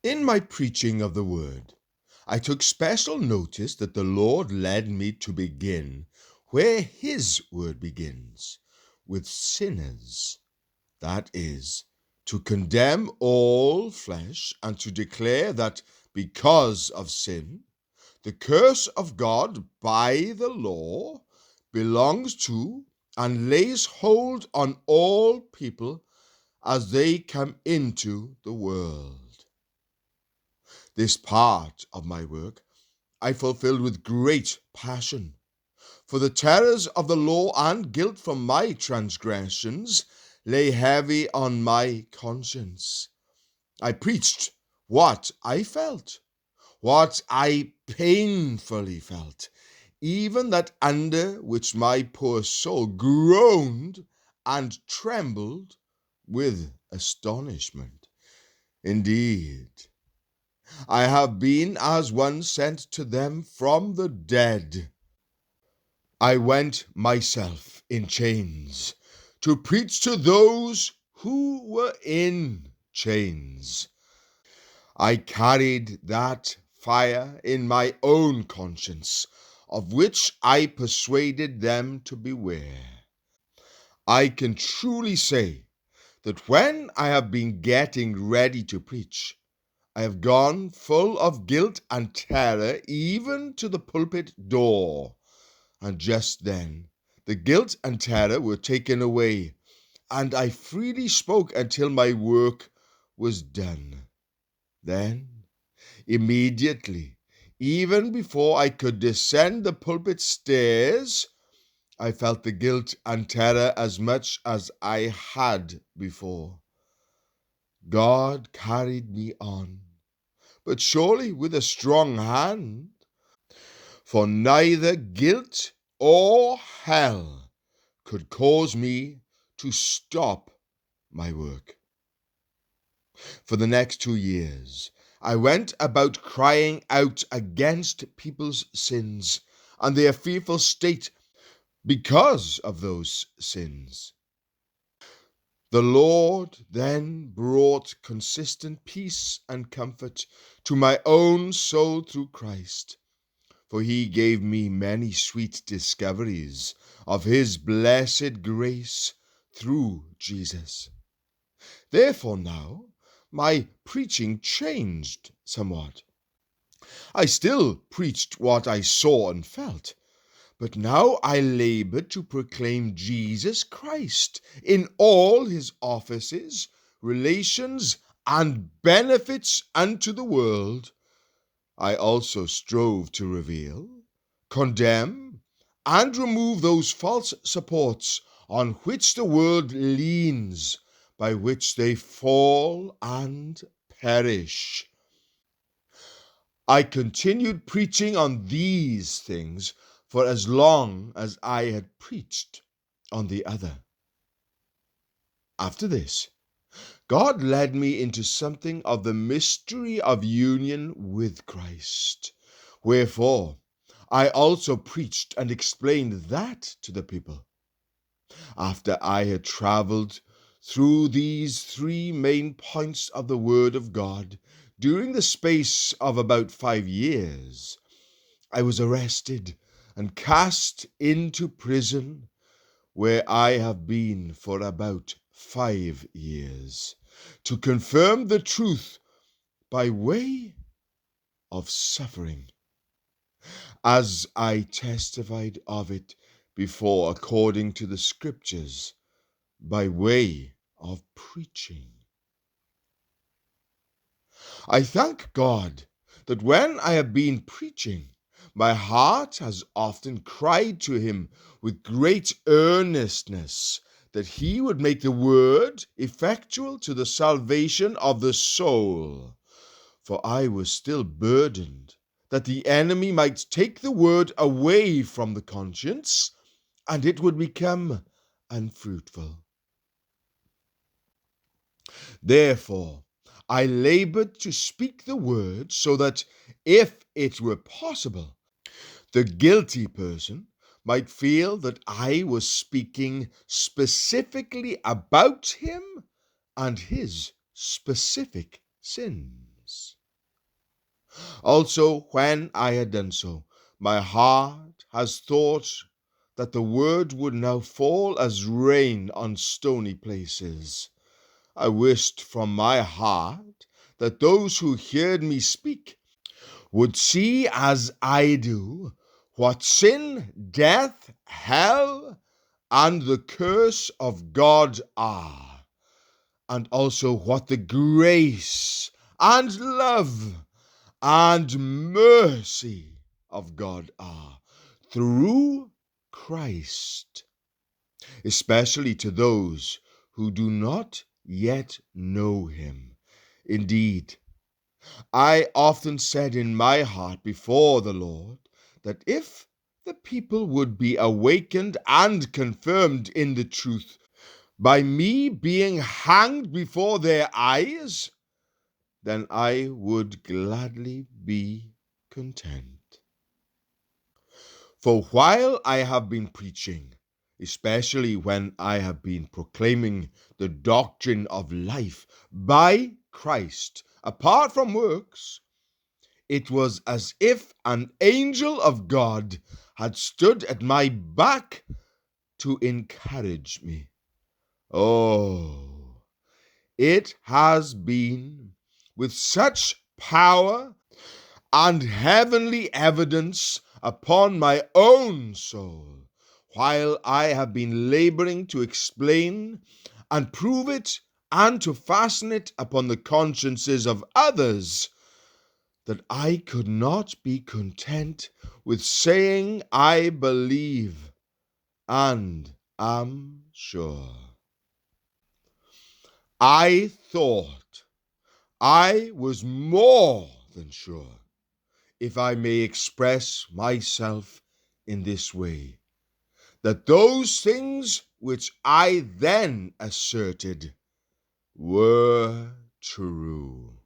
In my preaching of the word, I took special notice that the Lord led me to begin where his word begins, with sinners. That is, to condemn all flesh and to declare that because of sin, the curse of God by the law belongs to and lays hold on all people as they come into the world. This part of my work I fulfilled with great passion, for the terrors of the law and guilt from my transgressions lay heavy on my conscience. I preached what I felt, what I painfully felt, even that under which my poor soul groaned and trembled with astonishment. Indeed, I have been as one sent to them from the dead. I went myself in chains to preach to those who were in chains. I carried that fire in my own conscience, of which I persuaded them to beware. I can truly say that when I have been getting ready to preach, I have gone full of guilt and terror even to the pulpit door, and just then the guilt and terror were taken away, and I freely spoke until my work was done. Then, immediately, even before I could descend the pulpit stairs, I felt the guilt and terror as much as I had before. God carried me on, but surely with a strong hand, for neither guilt or hell could cause me to stop my work. For the next 2 years, I went about crying out against people's sins and their fearful state because of those sins. The Lord then brought consistent peace and comfort to my own soul through Christ, for he gave me many sweet discoveries of his blessed grace through Jesus. Therefore now my preaching changed somewhat. I still preached what I saw and felt, but now I labored to proclaim Jesus Christ in all his offices, relations, and benefits unto the world. I also strove to reveal, condemn, and remove those false supports on which the world leans, by which they fall and perish. I continued preaching on these things for as long as I had preached on the other. After this, God led me into something of the mystery of union with Christ. Wherefore, I also preached and explained that to the people. After I had traveled through these 3 main points of the Word of God during the space of about 5 years, I was arrested and cast into prison, where I have been for about 5 years, to confirm the truth by way of suffering, as I testified of it before according to the Scriptures, by way of preaching. I thank God that when I have been preaching, my heart has often cried to him with great earnestness that he would make the word effectual to the salvation of the soul. For I was still burdened that the enemy might take the word away from the conscience, and it would become unfruitful. Therefore, I labored to speak the word so that, if it were possible, the guilty person might feel that I was speaking specifically about him and his specific sins. Also, when I had done so, my heart has thought that the word would now fall as rain on stony places. I wished from my heart that those who heard me speak would see as I do what sin, death, hell, and the curse of God are, and also what the grace and love and mercy of God are through Christ, especially to those who do not yet know him. Indeed, I often said in my heart before the Lord that if the people would be awakened and confirmed in the truth by me being hanged before their eyes, then I would gladly be content. For while I have been preaching, especially when I have been proclaiming the doctrine of life by Christ, apart from works, it was as if an angel of God had stood at my back to encourage me. Oh, it has been with such power and heavenly evidence upon my own soul, while I have been laboring to explain and prove it and to fasten it upon the consciences of others, that I could not be content with saying I believe and am sure. I thought I was more than sure, if I may express myself in this way, that those things which I then asserted were true.